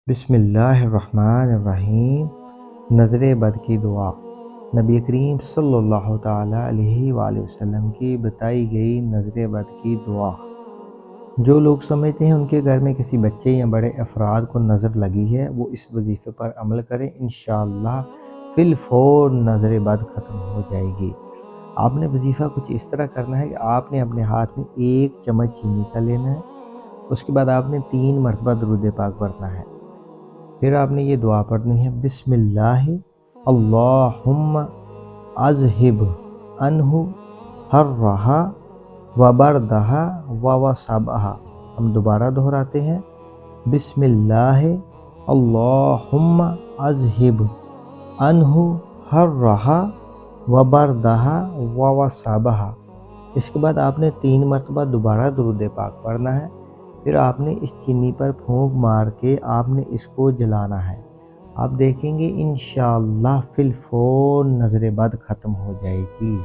بسم اللہ الرحمن الرحیم۔ نظر بد کی دعا۔ نبی کریم صلی اللہ تعالیٰ علیہ وآلہ وسلم کی بتائی گئی نظر بد کی دعا۔ جو لوگ سمجھتے ہیں ان کے گھر میں کسی بچے یا بڑے افراد کو نظر لگی ہے، وہ اس وظیفے پر عمل کریں، انشاءاللہ فی الفور نظر بد ختم ہو جائے گی۔ آپ نے وظیفہ کچھ اس طرح کرنا ہے کہ آپ نے اپنے ہاتھ میں 1 چمچ چینی کا لینا ہے، اس کے بعد آپ نے 3 مرتبہ درود پاک پڑھنا ہے۔ پھر آپ نے یہ دعا پڑھنی ہے، بسم اللہ اللہم اذہب عنہ حرہا وبردہا ووصبہا۔ ہم دوبارہ دہراتے ہیں، بسم اللہ اللہم اذہب عنہ حرہا وبردہا ووصبہا۔ اس کے بعد آپ نے 3 مرتبہ دوبارہ درود پاک پڑھنا ہے۔ پھر آپ نے اس چینی پر پھونک مار کے آپ نے اس کو جلانا ہے۔ آپ دیکھیں گے انشاءاللہ فی الفور نظر بد ختم ہو جائے گی۔